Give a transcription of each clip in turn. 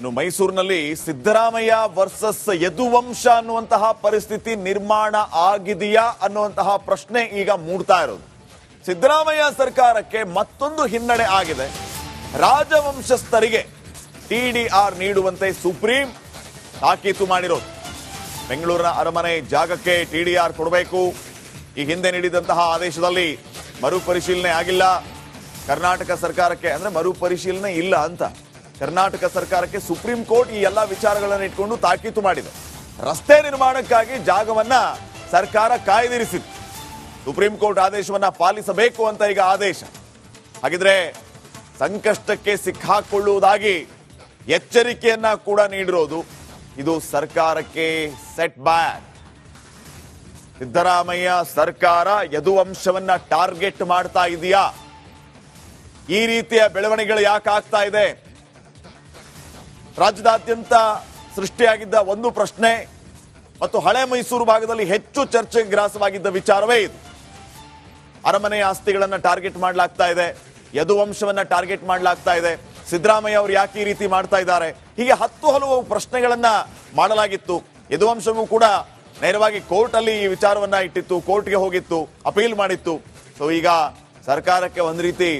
ಇನ್ನು ಮೈಸೂರಿನಲ್ಲಿ ಸಿದ್ದರಾಮಯ್ಯ ವರ್ಸಸ್ ಯದುವಂಶ ಅನ್ನುವಂತಹ ಪರಿಸ್ಥಿತಿ ನಿರ್ಮಾಣ ಆಗಿದೆಯಾ ಅನ್ನುವಂತಹ ಪ್ರಶ್ನೆ ಈಗ ಮೂಡ್ತಾ ಇರೋದು. ಸಿದ್ದರಾಮಯ್ಯ ಸರ್ಕಾರಕ್ಕೆ ಮತ್ತೊಂದು ಹಿನ್ನಡೆ ಆಗಿದೆ. ರಾಜವಂಶಸ್ಥರಿಗೆ ಟಿಡಿಆರ್ ನೀಡುವಂತೆ ಸುಪ್ರೀಂ ತಾಕೀತು ಮಾಡಿರೋದು. ಬೆಂಗಳೂರಿನ ಅರಮನೆ ಜಾಗಕ್ಕೆ ಟಿಡಿಆರ್ ಕೊಡಬೇಕು. ಈ ಹಿಂದೆ ನೀಡಿದಂತಹ ಆದೇಶದಲ್ಲಿ ಮರುಪರಿಶೀಲನೆ ಆಗಿಲ್ಲ. ಕರ್ನಾಟಕ ಸರ್ಕಾರಕ್ಕೆ ಅಂದ್ರೆ ಮರುಪರಿಶೀಲನೆ ಇಲ್ಲ ಅಂತ ಕರ್ನಾಟಕ ಸರ್ಕಾರಕ್ಕೆ ಸುಪ್ರೀಂ ಕೋರ್ಟ್ ಈ ಎಲ್ಲ ವಿಚಾರಗಳನ್ನು ಇಟ್ಕೊಂಡು ತಾಕೀತು ಮಾಡಿದೆ. ರಸ್ತೆ ನಿರ್ಮಾಣಕ್ಕಾಗಿ ಜಾಗವನ್ನ ಸರ್ಕಾರ ಕಾಯ್ದಿರಿಸಿತ್ತು. ಸುಪ್ರೀಂ ಕೋರ್ಟ್ ಆದೇಶವನ್ನ ಪಾಲಿಸಬೇಕು ಅಂತ ಈಗ ಆದೇಶ. ಹಾಗಿದ್ರೆ ಸಂಕಷ್ಟಕ್ಕೆ ಸಿಕ್ಕಾಕೊಳ್ಳುವುದಾಗಿ ಎಚ್ಚರಿಕೆಯನ್ನ ಕೂಡ ನೀಡಿರೋದು. ಇದು ಸರ್ಕಾರಕ್ಕೆ ಸೆಟ್ ಬ್ಯಾಕ್. ಸಿದ್ದರಾಮಯ್ಯ ಸರ್ಕಾರ ಯದುವಂಶವನ್ನ ಟಾರ್ಗೆಟ್ ಮಾಡ್ತಾ ಇದೆಯಾ? ಈ ರೀತಿಯ ಬೆಳವಣಿಗೆಗಳು ಯಾಕೆ ಆಗ್ತಾ ಇದೆ? ರಾಜ್ಯದಾದ್ಯಂತ ಸೃಷ್ಟಿಯಾಗಿದ್ದ ಒಂದು ಪ್ರಶ್ನೆ ಮತ್ತು ಹಳೆ ಮೈಸೂರು ಭಾಗದಲ್ಲಿ ಹೆಚ್ಚು ಚರ್ಚೆಗೆ ಗ್ರಾಸವಾಗಿದ್ದ ವಿಚಾರವೇ ಇದು. ಅರಮನೆಯ ಆಸ್ತಿಗಳನ್ನ ಟಾರ್ಗೆಟ್ ಮಾಡಲಾಗ್ತಾ ಇದೆ, ಯದುವಂಶವನ್ನ ಟಾರ್ಗೆಟ್ ಮಾಡಲಾಗ್ತಾ ಇದೆ. ಸಿದ್ದರಾಮಯ್ಯ ಅವರು ಯಾಕೆ ಈ ರೀತಿ ಮಾಡ್ತಾ ಇದ್ದಾರೆ? ಹೀಗೆ ಹಲವು ಪ್ರಶ್ನೆಗಳನ್ನ ಮಾಡಲಾಗಿತ್ತು. ಯದುವಂಶವೂ ಕೂಡ ನೇರವಾಗಿ ಕೋರ್ಟ್ ಅಲ್ಲಿ ಈ ವಿಚಾರವನ್ನ ಇಟ್ಟಿತ್ತು, ಕೋರ್ಟ್ಗೆ ಹೋಗಿತ್ತು, ಅಪೀಲ್ ಮಾಡಿತ್ತು. ಸೊ ಈಗ ಸರ್ಕಾರಕ್ಕೆ ಒಂದು ರೀತಿ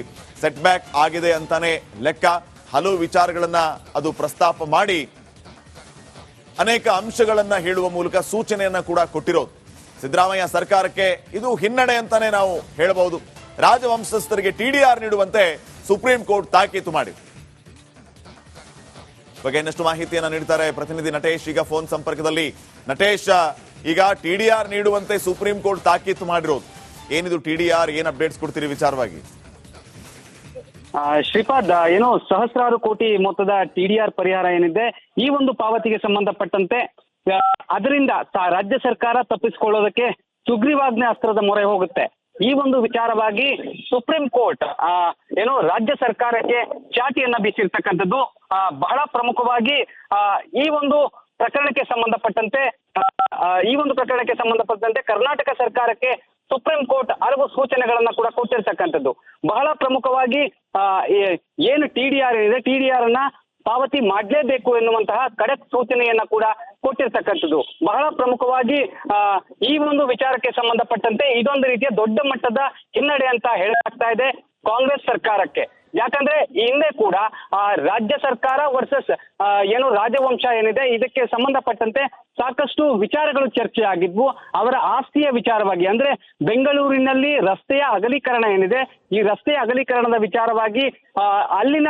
ಸೆಟ್ ಬ್ಯಾಕ್ ಆಗಿದೆ ಅಂತಾನೆ ಲೆಕ್ಕ. ಹಲವು ವಿಚಾರಗಳನ್ನ ಅದು ಪ್ರಸ್ತಾಪ ಮಾಡಿ ಅನೇಕ ಅಂಶಗಳನ್ನ ಹೇಳುವ ಮೂಲಕ ಸೂಚನೆಯನ್ನ ಕೂಡ ಕೊಟ್ಟಿರೋದು. ಸಿದ್ದರಾಮಯ್ಯ ಸರ್ಕಾರಕ್ಕೆ ಇದು ಹಿನ್ನಡೆ ಅಂತಾನೆ ನಾವು ಹೇಳಬಹುದು. ರಾಜವಂಶಸ್ಥರಿಗೆ ಟಿಡಿಆರ್ ನೀಡುವಂತೆ ಸುಪ್ರೀಂ ಕೋರ್ಟ್ ತಾಕೀತು ಮಾಡಿದೆ. ಬಗ್ಗೆ ಇನ್ನಷ್ಟು ಮಾಹಿತಿಯನ್ನ ನೀಡ್ತಾರೆ ಪ್ರತಿನಿಧಿ ನಟೇಶ್ ಈಗ ಫೋನ್ ಸಂಪರ್ಕದಲ್ಲಿ. ನಟೇಶ್, ಈಗ ಟಿಡಿಆರ್ ನೀಡುವಂತೆ ಸುಪ್ರೀಂ ಕೋರ್ಟ್ ತಾಕೀತು ಮಾಡಿರೋದು, ಏನಿದು ಟಿಡಿಆರ್? ಏನ್ ಅಪ್ಡೇಟ್ಸ್ ಕೊಡ್ತೀರಿ ವಿಚಾರವಾಗಿ? ಶ್ರೀಪಾದ್, ಏನು ಸಹಸ್ರಾರು ಕೋಟಿ ಮೊತ್ತದ ಟಿಡಿಆರ್ ಪರಿಹಾರ ಏನಿದೆ, ಈ ಒಂದು ಪಾವತಿಗೆ ಸಂಬಂಧಪಟ್ಟಂತೆ ಅದರಿಂದ ರಾಜ್ಯ ಸರ್ಕಾರ ತಪ್ಪಿಸಿಕೊಳ್ಳೋದಕ್ಕೆ ಸುಗ್ರೀವಾಜ್ಞೆ ಅಸ್ತ್ರದ ಮೊರೆ ಹೋಗುತ್ತೆ. ಈ ಒಂದು ವಿಚಾರವಾಗಿ ಸುಪ್ರೀಂ ಕೋರ್ಟ್ ಏನು ರಾಜ್ಯ ಸರ್ಕಾರಕ್ಕೆ ಚಾಟಿಯನ್ನ ಬೀಸಿರ್ತಕ್ಕಂಥದ್ದು. ಬಹಳ ಪ್ರಮುಖವಾಗಿ ಈ ಒಂದು ಪ್ರಕರಣಕ್ಕೆ ಸಂಬಂಧಪಟ್ಟಂತೆ ಕರ್ನಾಟಕ ಸರ್ಕಾರಕ್ಕೆ ಸುಪ್ರೀಂ ಕೋರ್ಟ್ ಹಲವು ಸೂಚನೆಗಳನ್ನ ಕೂಡ ಕೊಟ್ಟಿರ್ತಕ್ಕಂಥದ್ದು. ಬಹಳ ಪ್ರಮುಖವಾಗಿ ಏನು ಟಿಡಿಆರ್ ಏನಿದೆ, ಟಿಡಿಆರ್ ಅನ್ನ ಪಾವತಿ ಮಾಡಲೇಬೇಕು ಎನ್ನುವಂತಹ ಖಡಕ್ ಸೂಚನೆಯನ್ನ ಕೂಡ ಕೊಟ್ಟಿರ್ತಕ್ಕಂಥದ್ದು. ಬಹಳ ಪ್ರಮುಖವಾಗಿ ಈ ಒಂದು ವಿಚಾರಕ್ಕೆ ಸಂಬಂಧಪಟ್ಟಂತೆ ಇದೊಂದು ರೀತಿಯ ದೊಡ್ಡ ಮಟ್ಟದ ಹಿನ್ನಡೆ ಅಂತ ಹೇಳಲಾಗ್ತಾ ಇದೆ ಕಾಂಗ್ರೆಸ್ ಸರ್ಕಾರಕ್ಕೆ. ಯಾಕಂದ್ರೆ ಈ ಹಿಂದೆ ಕೂಡ ರಾಜ್ಯ ಸರ್ಕಾರ ವರ್ಸಸ್ ಏನು ರಾಜವಂಶ ಏನಿದೆ, ಇದಕ್ಕೆ ಸಂಬಂಧಪಟ್ಟಂತೆ ಸಾಕಷ್ಟು ವಿಚಾರಗಳು ಚರ್ಚೆ ಆಗಿದ್ವು. ಅವರ ಆಸ್ತಿಯ ವಿಚಾರವಾಗಿ, ಅಂದ್ರೆ ಬೆಂಗಳೂರಿನಲ್ಲಿ ರಸ್ತೆಯ ಅಗಲೀಕರಣ ಏನಿದೆ, ಈ ರಸ್ತೆಯ ಅಗಲೀಕರಣದ ವಿಚಾರವಾಗಿ ಅಲ್ಲಿನ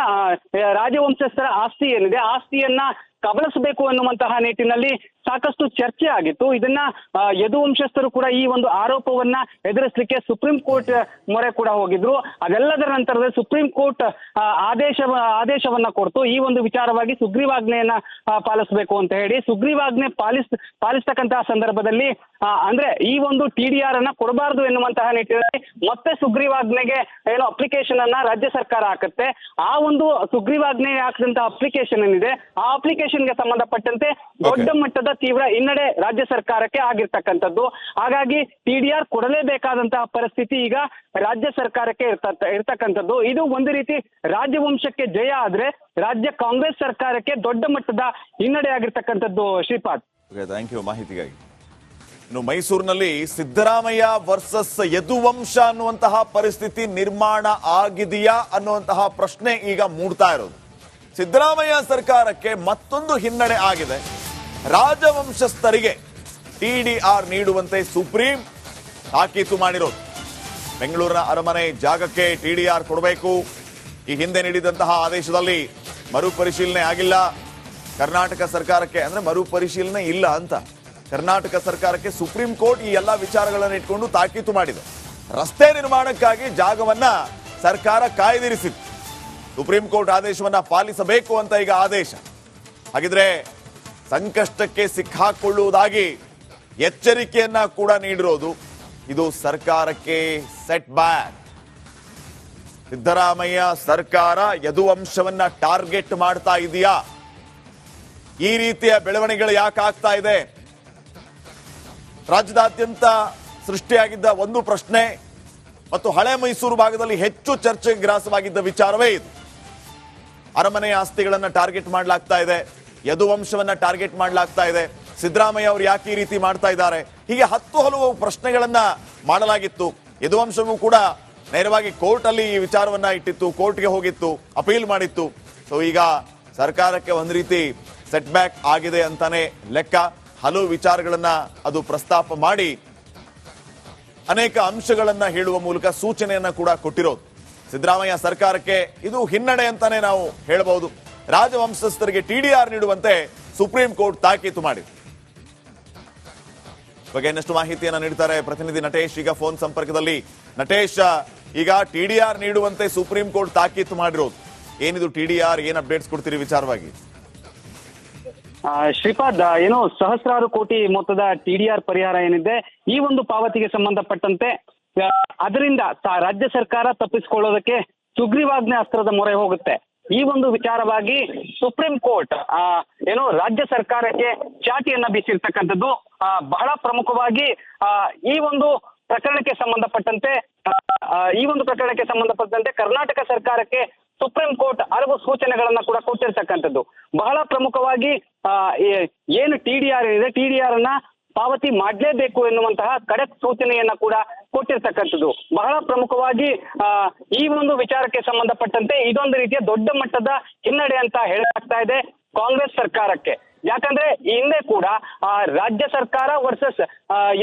ರಾಜವಂಶಸ್ಥರ ಆಸ್ತಿ ಏನಿದೆ, ಆಸ್ತಿಯನ್ನ ಕಬಳಿಸಬೇಕು ಎನ್ನುವಂತಹ ನಿಟ್ಟಿನಲ್ಲಿ ಸಾಕಷ್ಟು ಚರ್ಚೆ ಆಗಿತ್ತು. ಇದನ್ನ ಯದುವಂಶಸ್ಥರು ಕೂಡ ಈ ಒಂದು ಆರೋಪವನ್ನ ಎದುರಿಸಲಿಕ್ಕೆ ಸುಪ್ರೀಂ ಕೋರ್ಟ್ ಮೊರೆ ಕೂಡ ಹೋಗಿದ್ರು. ಅದೆಲ್ಲದರ ನಂತರದಲ್ಲಿ ಸುಪ್ರೀಂ ಕೋರ್ಟ್ ಆದೇಶವನ್ನ ಕೊಡ್ತು. ಈ ಒಂದು ವಿಚಾರವಾಗಿ ಸುಗ್ರೀವಾಜ್ಞೆಯನ್ನ ಪಾಲಿಸಬೇಕು ಅಂತ ಹೇಳಿ ಸುಗ್ರೀವಾಜ್ಞೆ ಪಾಲಿಸ್ತಕ್ಕಂತಹ ಸಂದರ್ಭದಲ್ಲಿ ಅಂದ್ರೆ ಈ ಒಂದು ಟಿಡಿಆರ್ ಅನ್ನ ಕೊಡಬಾರದು ಎನ್ನುವಂತಹ ನಿಟ್ಟಿನಲ್ಲಿ ಮತ್ತೆ ಸುಗ್ರೀವಾಜ್ಞೆಗೆ ಏನೋ ಅಪ್ಲಿಕೇಶನ್ ಅನ್ನ ರಾಜ್ಯ ಸರ್ಕಾರ ಹಾಕುತ್ತೆ. ಆ ಒಂದು ಸುಗ್ರೀವಾಜ್ಞೆ ಹಾಕಿದಂತಹ ಅಪ್ಲಿಕೇಶನ್ ಏನಿದೆ, ಆ ಅಪ್ಲಿಕೇಶನ್ಗೆ ಸಂಬಂಧಪಟ್ಟಂತೆ ದೊಡ್ಡ ಮಟ್ಟದ ತೀವ್ರ ಹಿನ್ನಡೆ ರಾಜ್ಯ ಸರ್ಕಾರಕ್ಕೆ ಆಗಿರ್ತಕ್ಕಂಥದ್ದು. ಹಾಗಾಗಿ ಟಿಡಿಆರ್ ಕೊಡಲೇಬೇಕಾದಂತಹ ಪರಿಸ್ಥಿತಿ ಈಗ ರಾಜ್ಯ ಸರ್ಕಾರಕ್ಕೆ ಇರ್ತಕ್ಕಂಥದ್ದು. ಇದು ಒಂದು ರೀತಿ ರಾಜವಂಶಕ್ಕೆ ಜಯ ಆದ್ರೆ ರಾಜ್ಯ ಕಾಂಗ್ರೆಸ್ ಸರ್ಕಾರಕ್ಕೆ ದೊಡ್ಡ ಮಟ್ಟದ ಹಿನ್ನಡೆ ಆಗಿರ್ತಕ್ಕಂಥದ್ದು. ಶ್ರೀಪಾದ್, ಥ್ಯಾಂಕ್ ಯು ಮಾಹಿತಿಗಾಗಿ. ಇನ್ನು ಮೈಸೂರಿನಲ್ಲಿ ಸಿದ್ದರಾಮಯ್ಯ ವರ್ಸಸ್ ಯದುವಂಶ ಅನ್ನುವಂತಹ ಪರಿಸ್ಥಿತಿ ನಿರ್ಮಾಣ ಆಗಿದೆಯಾ ಅನ್ನುವಂತಹ ಪ್ರಶ್ನೆ ಈಗ ಮೂಡ್ತಾ ಇರೋದು. ಸಿದ್ದರಾಮಯ್ಯ ಸರ್ಕಾರಕ್ಕೆ ಮತ್ತೊಂದು ಹಿನ್ನಡೆ ಆಗಿದೆ. ರಾಜವಂಶಸ್ಥರಿಗೆ ಟಿಡಿಆರ್ ನೀಡುವಂತೆ ಸುಪ್ರೀಂ ತಾಕೀತು ಮಾಡಿರೋದು. ಬೆಂಗಳೂರಿನ ಅರಮನೆ ಜಾಗಕ್ಕೆ ಟಿಡಿಆರ್ ಕೊಡಬೇಕು. ಈ ಹಿಂದೆ ನೀಡಿದಂತಹ ಆದೇಶದಲ್ಲಿ ಮರುಪರಿಶೀಲನೆ ಆಗಿಲ್ಲ. ಕರ್ನಾಟಕ ಸರ್ಕಾರಕ್ಕೆ ಅಂದ್ರೆ ಮರುಪರಿಶೀಲನೆ ಇಲ್ಲ ಅಂತ ಕರ್ನಾಟಕ ಸರ್ಕಾರಕ್ಕೆ ಸುಪ್ರೀಂ ಕೋರ್ಟ್ ಈ ಎಲ್ಲ ವಿಚಾರಗಳನ್ನು ಇಟ್ಕೊಂಡು ತಾಕೀತು ಮಾಡಿದೆ. ರಸ್ತೆ ನಿರ್ಮಾಣಕ್ಕಾಗಿ ಜಾಗವನ್ನ ಸರ್ಕಾರ ಕಾಯ್ದಿರಿಸಿತ್ತು. ಸುಪ್ರೀಂ ಕೋರ್ಟ್ ಆದೇಶವನ್ನ ಪಾಲಿಸಬೇಕು ಅಂತ ಈಗ ಆದೇಶ. ಹಾಗಿದ್ರೆ ಸಂಕಷ್ಟಕ್ಕೆ ಸಿಕ್ಕಾಕೊಳ್ಳುವುದಾಗಿ ಎಚ್ಚರಿಕೆಯನ್ನ ಕೂಡ ನೀಡಿರೋದು. ಇದು ಸರ್ಕಾರಕ್ಕೆ ಸೆಟ್ ಬ್ಯಾಕ್. ಸಿದ್ದರಾಮಯ್ಯ ಸರ್ಕಾರ ಯದುವಂಶವನ್ನ ಟಾರ್ಗೆಟ್ ಮಾಡ್ತಾ ಇದೆಯಾ? ಈ ರೀತಿಯ ಬೆಳವಣಿಗೆಗಳು ಯಾಕೆ ಆಗ್ತಾ ಇದೆ? ರಾಜ್ಯದಾದ್ಯಂತ ಸೃಷ್ಟಿಯಾಗಿದ್ದ ಒಂದು ಪ್ರಶ್ನೆ ಮತ್ತು ಹಳೆ ಮೈಸೂರು ಭಾಗದಲ್ಲಿ ಹೆಚ್ಚು ಚರ್ಚೆಗೆ ಗ್ರಾಸವಾಗಿದ್ದ ವಿಚಾರವೇ ಇದು. ಅರಮನೆ ಆಸ್ತಿಗಳನ್ನ ಟಾರ್ಗೆಟ್ ಮಾಡಲಾಗ್ತಾ ಇದೆ, ಯದುವಂಶವನ್ನ ಟಾರ್ಗೆಟ್ ಮಾಡಲಾಗ್ತಾ ಇದೆ, ಸಿದ್ದರಾಮಯ್ಯ ಅವರು ಯಾಕೆ ಈ ರೀತಿ ಮಾಡ್ತಾ ಇದ್ದಾರೆ, ಹೀಗೆ ಹಲವು ಪ್ರಶ್ನೆಗಳನ್ನ ಮಾಡಲಾಗಿತ್ತು. ಯದುವಂಶವೂ ಕೂಡ ನೇರವಾಗಿ ಕೋರ್ಟ್ ಅಲ್ಲಿ ಈ ವಿಚಾರವನ್ನ ಇಟ್ಟಿತ್ತು, ಕೋರ್ಟ್ಗೆ ಹೋಗಿತ್ತು, ಅಪೀಲ್ ಮಾಡಿತ್ತು. ಸೊ ಈಗ ಸರ್ಕಾರಕ್ಕೆ ಒಂದ್ ರೀತಿ ಸೆಟ್ ಬ್ಯಾಕ್ ಆಗಿದೆ ಅಂತಾನೆ ಲೆಕ್ಕ. ಹಲವು ವಿಚಾರಗಳನ್ನ ಅದು ಪ್ರಸ್ತಾಪ ಮಾಡಿ ಅನೇಕ ಅಂಶಗಳನ್ನ ಹೇಳುವ ಮೂಲಕ ಸೂಚನೆಯನ್ನ ಕೂಡ ಕೊಟ್ಟಿರೋದು. ಸಿದ್ದರಾಮಯ್ಯ ಸರ್ಕಾರಕ್ಕೆ ಇದು ಹಿನ್ನಡೆ ಅಂತಾನೆ ನಾವು ಹೇಳಬಹುದು. ರಾಜವಂಶಸ್ಥರಿಗೆ ಟಿಡಿಆರ್ ನೀಡುವಂತೆ ಸುಪ್ರೀಂ ಕೋರ್ಟ್ ತಾಕೀತು ಮಾಡಿದೆ. ಬಗ್ಗೆ ಇನ್ನಷ್ಟು ಮಾಹಿತಿಯನ್ನ ನೀಡ್ತಾರೆ ಪ್ರತಿನಿಧಿ ನಟೇಶ್ ಈಗ ಫೋನ್ ಸಂಪರ್ಕದಲ್ಲಿ. ನಟೇಶ್, ಈಗ ಟಿಡಿಆರ್ ನೀಡುವಂತೆ ಸುಪ್ರೀಂ ಕೋರ್ಟ್ ತಾಕೀತು ಮಾಡಿರೋದು, ಏನಿದು ಟಿಡಿಆರ್, ಏನ್ ಅಪ್ಡೇಟ್ಸ್ ಕೊಡ್ತೀರಿ ವಿಚಾರವಾಗಿ? ಶ್ರೀಪಾದ್, ಏನು ಸಹಸ್ರಾರು ಕೋಟಿ ಮೊತ್ತದ ಟಿಡಿಆರ್ ಪರಿಹಾರ ಏನಿದೆ ಈ ಒಂದು ಪಾವತಿಗೆ ಸಂಬಂಧಪಟ್ಟಂತೆ ಅದರಿಂದ ರಾಜ್ಯ ಸರ್ಕಾರ ತಪ್ಪಿಸಿಕೊಳ್ಳೋದಕ್ಕೆ ಸುಗ್ರೀವಾಜ್ಞೆ ಅಸ್ತ್ರದ ಮೊರೆ ಹೋಗುತ್ತೆ. ಈ ಒಂದು ವಿಚಾರವಾಗಿ ಸುಪ್ರೀಂ ಕೋರ್ಟ್ ಏನು ರಾಜ್ಯ ಸರ್ಕಾರಕ್ಕೆ ಚಾಟಿಯನ್ನ ಬೀಸಿರ್ತಕ್ಕಂಥದ್ದು. ಬಹಳ ಪ್ರಮುಖವಾಗಿ ಈ ಒಂದು ಪ್ರಕರಣಕ್ಕೆ ಸಂಬಂಧಪಟ್ಟಂತೆ ಕರ್ನಾಟಕ ಸರ್ಕಾರಕ್ಕೆ ಸುಪ್ರೀಂ ಕೋರ್ಟ್ ಹಲವು ಸೂಚನೆಗಳನ್ನ ಕೂಡ ಕೊಟ್ಟಿರ್ತಕ್ಕಂಥದ್ದು. ಬಹಳ ಪ್ರಮುಖವಾಗಿ ಏನು ಟಿಡಿಆರ್ ಏನಿದೆ ಟಿಡಿಆರ್ ಅನ್ನ ಪಾವತಿ ಮಾಡಲೇಬೇಕು ಎನ್ನುವಂತಹ ಖಡಕ್ ಸೂಚನೆಯನ್ನ ಕೂಡ ಕೊಟ್ಟಿರ್ತಕ್ಕಂಥದ್ದು. ಬಹಳ ಪ್ರಮುಖವಾಗಿ ಈ ಒಂದು ವಿಚಾರಕ್ಕೆ ಸಂಬಂಧಪಟ್ಟಂತೆ ಇದೊಂದು ರೀತಿಯ ದೊಡ್ಡ ಮಟ್ಟದ ಹಿನ್ನಡೆ ಅಂತ ಹೇಳಲಾಗ್ತಾ ಇದೆ ಕಾಂಗ್ರೆಸ್ ಸರ್ಕಾರಕ್ಕೆ. ಯಾಕಂದ್ರೆ ಈ ಹಿಂದೆ ಕೂಡ ರಾಜ್ಯ ಸರ್ಕಾರ ವರ್ಸಸ್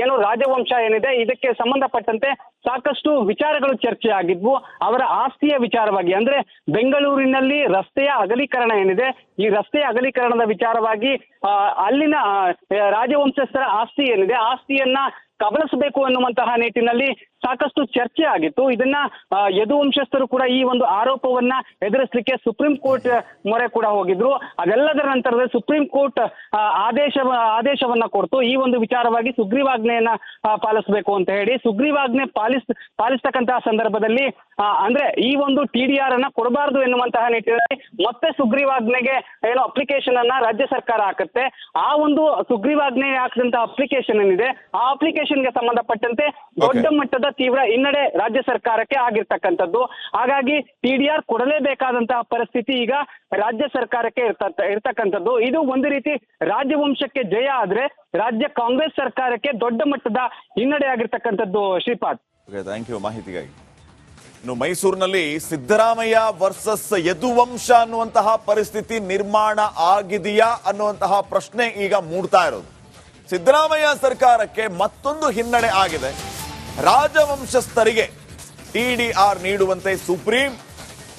ಏನು ರಾಜವಂಶ ಏನಿದೆ ಇದಕ್ಕೆ ಸಂಬಂಧಪಟ್ಟಂತೆ ಸಾಕಷ್ಟು ವಿಚಾರಗಳು ಚರ್ಚೆ ಆಗಿದ್ವು. ಅವರ ಆಸ್ತಿಯ ವಿಚಾರವಾಗಿ, ಅಂದ್ರೆ ಬೆಂಗಳೂರಿನಲ್ಲಿ ರಸ್ತೆಯ ಅಗಲೀಕರಣ ಏನಿದೆ ಈ ರಸ್ತೆಯ ಅಗಲೀಕರಣದ ವಿಚಾರವಾಗಿ ಅಲ್ಲಿನ ರಾಜವಂಶಸ್ಥರ ಆಸ್ತಿ ಏನಿದೆ ಆಸ್ತಿಯನ್ನ ಕಬಳಿಸಬೇಕು ಎನ್ನುವಂತಹ ನಿಟ್ಟಿನಲ್ಲಿ ಸಾಕಷ್ಟು ಚರ್ಚೆ ಆಗಿತ್ತು. ಇದನ್ನ ಯದುವಂಶಸ್ಥರು ಕೂಡ ಈ ಒಂದು ಆರೋಪವನ್ನ ಎದುರಿಸಲಿಕ್ಕೆ ಸುಪ್ರೀಂ ಕೋರ್ಟ್ ಮೊರೆ ಕೂಡ ಹೋಗಿದ್ರು. ಅದೆಲ್ಲದರ ನಂತರದಲ್ಲಿ ಸುಪ್ರೀಂ ಕೋರ್ಟ್ ಆದೇಶವನ್ನ ಕೊಡ್ತು. ಈ ಒಂದು ವಿಚಾರವಾಗಿ ಸುಗ್ರೀವಾಜ್ಞೆಯನ್ನ ಪಾಲಿಸಬೇಕು ಅಂತ ಹೇಳಿ ಸುಗ್ರೀವಾಜ್ಞೆ ಪಾಲಿಸ್ತಕ್ಕಂತಹ ಸಂದರ್ಭದಲ್ಲಿ ಅಂದ್ರೆ ಈ ಒಂದು ಟಿಡಿಆರ್ ಅನ್ನ ಕೊಡಬಾರದು ಎನ್ನುವಂತಹ ನಿಟ್ಟಿನಲ್ಲಿ ಮತ್ತೆ ಸುಗ್ರೀವಾಜ್ಞೆಗೆ ಏನೋ ಅಪ್ಲಿಕೇಶನ್ ಅನ್ನ ರಾಜ್ಯ ಸರ್ಕಾರ ಹಾಕುತ್ತೆ. ಆ ಒಂದು ಸುಗ್ರೀವಾಜ್ಞೆ ಹಾಕಿದಂತಹ ಅಪ್ಲಿಕೇಶನ್ ಏನಿದೆ ಆ ಅಪ್ಲಿಕೇಶನ್ಗೆ ಸಂಬಂಧಪಟ್ಟಂತೆ ದೊಡ್ಡ ಮಟ್ಟದ ತೀವ್ರ ಹಿನ್ನಡೆ ರಾಜ್ಯ ಸರ್ಕಾರಕ್ಕೆ ಆಗಿರ್ತಕ್ಕಂಥದ್ದು. ಹಾಗಾಗಿ ಟಿಡಿಆರ್ ಕೊಡಲೇಬೇಕಾದಂತಹ ಪರಿಸ್ಥಿತಿ ಈಗ ರಾಜ್ಯ ಸರ್ಕಾರಕ್ಕೆ ಇರ್ತಕ್ಕಂಥದ್ದು. ಇದು ಒಂದು ರೀತಿ ರಾಜವಂಶಕ್ಕೆ ಜಯ ಆದ್ರೆ ರಾಜ್ಯ ಕಾಂಗ್ರೆಸ್ ಸರ್ಕಾರಕ್ಕೆ ದೊಡ್ಡ ಮಟ್ಟದ ಹಿನ್ನಡೆ ಆಗಿರ್ತಕ್ಕಂಥದ್ದು. ಶ್ರೀಪಾದ್, ಥ್ಯಾಂಕ್ ಯು ಮಾಹಿತಿಗಾಗಿ. ಇನ್ನು ಮೈಸೂರಿನಲ್ಲಿ ಸಿದ್ದರಾಮಯ್ಯ ವರ್ಸಸ್ ಯದುವಂಶ ಅನ್ನುವಂತಹ ಪರಿಸ್ಥಿತಿ ನಿರ್ಮಾಣ ಆಗಿದೆಯಾ ಅನ್ನುವಂತಹ ಪ್ರಶ್ನೆ ಈಗ ಮೂಡ್ತಾ ಇರೋದು. ಸಿದ್ದರಾಮಯ್ಯ ಸರ್ಕಾರಕ್ಕೆ ಮತ್ತೊಂದು ಹಿನ್ನಡೆ ಆಗಿದೆ. ರಾಜವಂಶಸ್ಥರಿಗೆ ಟಿಡಿಆರ್ ನೀಡುವಂತೆ ಸುಪ್ರೀಂ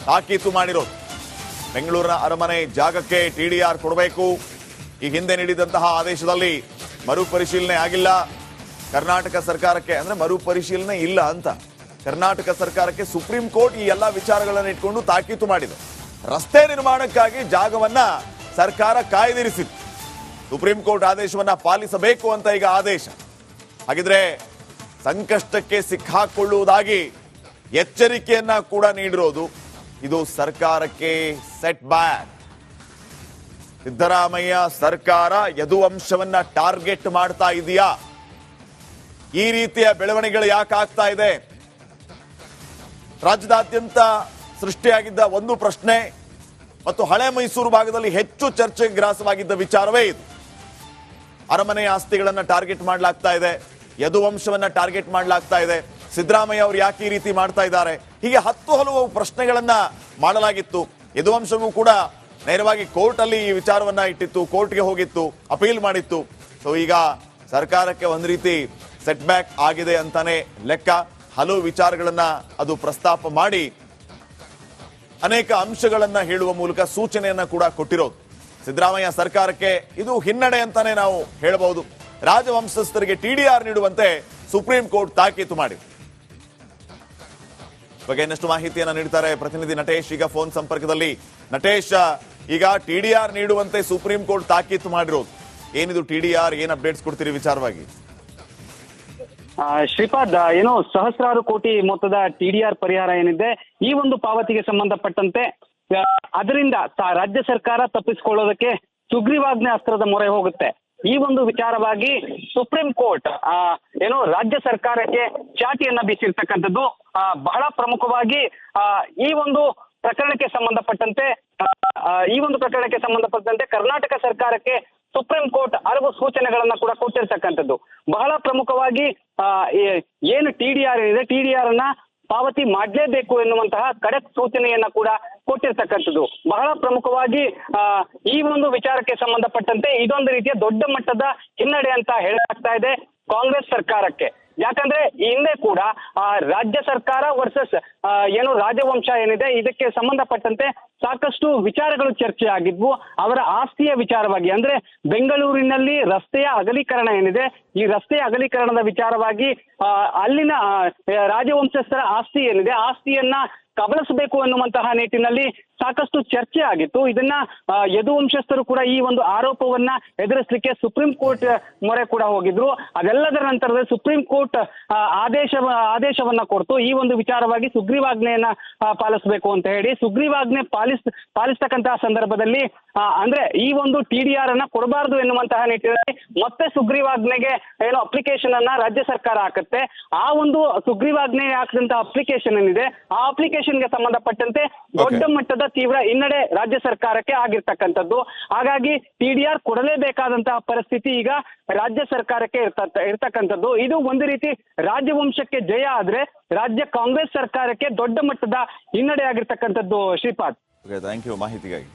ತಾಕೀತು ಮಾಡಿರೋದು. ಬೆಂಗಳೂರಿನ ಅರಮನೆ ಜಾಗಕ್ಕೆ ಟಿಡಿಆರ್ ಕೊಡಬೇಕು. ಈ ಹಿಂದೆ ನೀಡಿದಂತಹ ಆದೇಶದಲ್ಲಿ ಮರುಪರಿಶೀಲನೆ ಆಗಿಲ್ಲ. ಕರ್ನಾಟಕ ಸರ್ಕಾರಕ್ಕೆ ಅಂದ್ರೆ ಮರುಪರಿಶೀಲನೆ ಇಲ್ಲ ಅಂತ ಕರ್ನಾಟಕ ಸರ್ಕಾರಕ್ಕೆ ಸುಪ್ರೀಂ ಕೋರ್ಟ್ ಈ ಎಲ್ಲಾ ವಿಚಾರಗಳನ್ನು ಇಟ್ಕೊಂಡು ತಾಕೀತು ಮಾಡಿದೆ. ರಸ್ತೆ ನಿರ್ಮಾಣಕ್ಕಾಗಿ ಜಾಗವನ್ನ ಸರ್ಕಾರ ಕಾಯ್ದಿರಿಸಿತ್ತು. ಸುಪ್ರೀಂ ಕೋರ್ಟ್ ಆದೇಶವನ್ನ ಪಾಲಿಸಬೇಕು ಅಂತ ಈಗ ಆದೇಶ. ಹಾಗಿದ್ರೆ ಸಂಕಷ್ಟಕ್ಕೆ ಸಿಕ್ಕಾಕೊಳ್ಳುವುದಾಗಿ ಎಚ್ಚರಿಕೆಯನ್ನ ಕೂಡ ನೀಡಿರೋದು. ಇದು ಸರ್ಕಾರಕ್ಕೆ ಸೆಟ್ ಬ್ಯಾಕ್. ಸಿದ್ದರಾಮಯ್ಯ ಸರ್ಕಾರ ಯದುವಂಶವನ್ನ ಟಾರ್ಗೆಟ್ ಮಾಡ್ತಾ ಇದೆಯಾ? ಈ ರೀತಿಯ ಬೆಳವಣಿಗೆಗಳು ಯಾಕೆ ಆಗ್ತಾ ಇದೆ? ರಾಜ್ಯದಾದ್ಯಂತ ಸೃಷ್ಟಿಯಾಗಿದ್ದ ಒಂದು ಪ್ರಶ್ನೆ ಮತ್ತು ಹಳೆ ಮೈಸೂರು ಭಾಗದಲ್ಲಿ ಹೆಚ್ಚು ಚರ್ಚೆಗೆ ಗ್ರಾಸವಾಗಿದ್ದ ವಿಚಾರವೇ ಇದು. ಅರಮನೆ ಆಸ್ತಿಗಳನ್ನ ಟಾರ್ಗೆಟ್ ಮಾಡಲಾಗ್ತಾ ಇದೆ, ಯದುವಂಶವನ್ನ ಟಾರ್ಗೆಟ್ ಮಾಡಲಾಗ್ತಾ ಇದೆ, ಸಿದ್ದರಾಮಯ್ಯ ಅವರು ಯಾಕೆ ಈ ರೀತಿ ಮಾಡ್ತಾ ಇದ್ದಾರೆ, ಹೀಗೆ ಹಲವು ಪ್ರಶ್ನೆಗಳನ್ನ ಮಾಡಲಾಗಿತ್ತು. ಯದುವಂಶವೂ ಕೂಡ ನೇರವಾಗಿ ಕೋರ್ಟ್ ಅಲ್ಲಿ ಈ ವಿಚಾರವನ್ನ ಇಟ್ಟಿತ್ತು, ಕೋರ್ಟ್ಗೆ ಹೋಗಿತ್ತು, ಅಪೀಲ್ ಮಾಡಿತ್ತು. ಸೊ ಈಗ ಸರ್ಕಾರಕ್ಕೆ ಒಂದ್ ರೀತಿ ಸೆಟ್ ಬ್ಯಾಕ್ ಆಗಿದೆ ಅಂತಾನೆ ಲೆಕ್ಕ. ಹಲವು ವಿಚಾರಗಳನ್ನ ಅದು ಪ್ರಸ್ತಾಪ ಮಾಡಿ ಅನೇಕ ಅಂಶಗಳನ್ನ ಹೇಳುವ ಮೂಲಕ ಸೂಚನೆಯನ್ನ ಕೂಡ ಕೊಟ್ಟಿರೋದು. ಸಿದ್ದರಾಮಯ್ಯ ಸರ್ಕಾರಕ್ಕೆ ಇದು ಹಿನ್ನಡೆ ಅಂತಾನೆ ನಾವು ಹೇಳಬಹುದು. ರಾಜವಂಶಸ್ಥರಿಗೆ ಟಿಡಿಆರ್ ನೀಡುವಂತೆ ಸುಪ್ರೀಂ ಕೋರ್ಟ್ ತಾಕೀತು ಮಾಡಿದೆ. ಬಗ್ಗೆ ಇನ್ನಷ್ಟು ಮಾಹಿತಿಯನ್ನ ನೀಡ್ತಾರೆ ಪ್ರತಿನಿಧಿ ನಟೇಶ್ ಈಗ ಫೋನ್ ಸಂಪರ್ಕದಲ್ಲಿ. ನಟೇಶ್, ಈಗ ಟಿಡಿಆರ್ ನೀಡುವಂತೆ ಸುಪ್ರೀಂ ಕೋರ್ಟ್ ತಾಕೀತು ಮಾಡಿರೋದು, ಏನಿದು ಟಿಡಿಆರ್, ಏನ್ ಅಪ್ಡೇಟ್ಸ್ ಕೊಡ್ತೀರಿ ವಿಚಾರವಾಗಿ? ಶ್ರೀಪಾದ್, ಏನು ಸಹಸ್ರಾರು ಕೋಟಿ ಮೊತ್ತದ ಟಿಡಿಆರ್ ಪರಿಹಾರ ಏನಿದೆ ಈ ಒಂದು ಪಾವತಿಗೆ ಸಂಬಂಧಪಟ್ಟಂತೆ ಅದರಿಂದ ರಾಜ್ಯ ಸರ್ಕಾರ ತಪ್ಪಿಸಿಕೊಳ್ಳೋದಕ್ಕೆ ಸುಗ್ರೀವಾಜ್ಞೆ ಅಸ್ತ್ರದ ಮೊರೆ ಹೋಗುತ್ತೆ. ಈ ಒಂದು ವಿಚಾರವಾಗಿ ಸುಪ್ರೀಂ ಕೋರ್ಟ್ ಏನು ರಾಜ್ಯ ಸರ್ಕಾರಕ್ಕೆ ಚಾಟಿಯನ್ನ ಬೀಸಿರ್ತಕ್ಕಂಥದ್ದು. ಬಹಳ ಪ್ರಮುಖವಾಗಿ ಈ ಒಂದು ಪ್ರಕರಣಕ್ಕೆ ಸಂಬಂಧಪಟ್ಟಂತೆ ಈ ಒಂದು ಪ್ರಕರಣಕ್ಕೆ ಸಂಬಂಧಪಟ್ಟಂತೆ ಕರ್ನಾಟಕ ಸರ್ಕಾರಕ್ಕೆ ಸುಪ್ರೀಂ ಕೋರ್ಟ್ ಹಲವು ಸೂಚನೆಗಳನ್ನ ಕೂಡ ಕೊಟ್ಟಿರ್ತಕ್ಕಂಥದ್ದು. ಬಹಳ ಪ್ರಮುಖವಾಗಿ ಏನು TDR ಏನಿದೆ, TDR ಅನ್ನ ಪಾವತಿ ಮಾಡಲೇಬೇಕು ಎನ್ನುವಂತಹ ಖಡಕ್ ಸೂಚನೆಯನ್ನ ಕೂಡ ಕೊಟ್ಟಿರ್ತಕ್ಕಂಥದ್ದು. ಬಹಳ ಪ್ರಮುಖವಾಗಿ ಈ ಒಂದು ವಿಚಾರಕ್ಕೆ ಸಂಬಂಧಪಟ್ಟಂತೆ ಇದೊಂದು ರೀತಿಯ ದೊಡ್ಡ ಮಟ್ಟದ ಹಿನ್ನಡೆ ಅಂತ ಹೇಳಲಾಗ್ತಾ ಇದೆ ಕಾಂಗ್ರೆಸ್ ಸರ್ಕಾರಕ್ಕೆ. ಯಾಕಂದ್ರೆ ಈ ಹಿಂದೆ ಕೂಡ ರಾಜ್ಯ ಸರ್ಕಾರ ವರ್ಸಸ್ ಏನು ರಾಜವಂಶ ಏನಿದೆ, ಇದಕ್ಕೆ ಸಂಬಂಧಪಟ್ಟಂತೆ ಸಾಕಷ್ಟು ವಿಚಾರಗಳು ಚರ್ಚೆ ಆಗಿದ್ವು. ಅವರ ಆಸ್ತಿಯ ವಿಚಾರವಾಗಿ, ಅಂದ್ರೆ ಬೆಂಗಳೂರಿನಲ್ಲಿ ರಸ್ತೆಯ ಅಗಲೀಕರಣ ಏನಿದೆ, ಈ ರಸ್ತೆಯ ಅಗಲೀಕರಣದ ವಿಚಾರವಾಗಿ ಅಲ್ಲಿನ ರಾಜವಂಶಸ್ಥರ ಆಸ್ತಿ ಏನಿದೆ, ಆಸ್ತಿಯನ್ನ ಕಬಳಿಸಬೇಕು ಎನ್ನುವಂತಹ ನಿಟ್ಟಿನಲ್ಲಿ ಸಾಕಷ್ಟು ಚರ್ಚೆ ಆಗಿತ್ತು. ಇದನ್ನ ಯದುವಂಶಸ್ಥರು ಕೂಡ ಈ ಒಂದು ಆರೋಪವನ್ನ ಎದುರಿಸಲಿಕ್ಕೆ ಸುಪ್ರೀಂ ಕೋರ್ಟ್ ಮೊರೆ ಕೂಡ ಹೋಗಿದ್ರು. ಅದೆಲ್ಲದರ ನಂತರದಲ್ಲಿ ಸುಪ್ರೀಂ ಕೋರ್ಟ್ ಆದೇಶವನ್ನ ಕೊಡ್ತು. ಈ ಒಂದು ವಿಚಾರವಾಗಿ ಸುಗ್ರೀವಾಜ್ಞೆಯನ್ನ ಪಾಲಿಸಬೇಕು ಅಂತ ಹೇಳಿ ಸುಗ್ರೀವಾಜ್ಞೆ ಪಾಲಿಸ್ತಕ್ಕಂತಹ ಸಂದರ್ಭದಲ್ಲಿ ಅಂದ್ರೆ ಈ ಒಂದು TDR ಅನ್ನ ಕೊಡಬಾರದು ಎನ್ನುವಂತಹ ನಿಟ್ಟಿನಲ್ಲಿ ಮತ್ತೆ ಸುಗ್ರೀವಾಜ್ಞೆಗೆ ಏನೋ ಅಪ್ಲಿಕೇಶನ್ ಅನ್ನ ರಾಜ್ಯ ಸರ್ಕಾರ ಹಾಕುತ್ತೆ. ಆ ಒಂದು ಸುಗ್ರೀವಾಜ್ಞೆ ಹಾಕಿದಂತಹ ಅಪ್ಲಿಕೇಶನ್ ಏನಿದೆ, ಆ ಅಪ್ಲಿಕೇಶನ್ಗೆ ಸಂಬಂಧಪಟ್ಟಂತೆ ದೊಡ್ಡ ಮಟ್ಟದ ತೀವ್ರ ಹಿನ್ನಡೆ ರಾಜ್ಯ ಸರ್ಕಾರಕ್ಕೆ ಆಗಿರ್ತಕ್ಕಂಥದ್ದು. ಹಾಗಾಗಿ TDR ಕೊಡಲೇಬೇಕಾದಂತಹ ಪರಿಸ್ಥಿತಿ ಈಗ ರಾಜ್ಯ ಸರ್ಕಾರಕ್ಕೆ ಇರ್ತಕ್ಕಂಥದ್ದು. ಇದು ಒಂದು ರೀತಿ ರಾಜವಂಶಕ್ಕೆ ಜಯ ಆದ್ರೆ ರಾಜ್ಯ ಕಾಂಗ್ರೆಸ್ ಸರ್ಕಾರಕ್ಕೆ ದೊಡ್ಡ ಮಟ್ಟದ ಹಿನ್ನಡೆ ಆಗಿರ್ತಕ್ಕಂಥದ್ದು. ಶ್ರೀಪಾದ್, ಥ್ಯಾಂಕ್ ಯು ಮಾಹಿತಿಗಾಗಿ.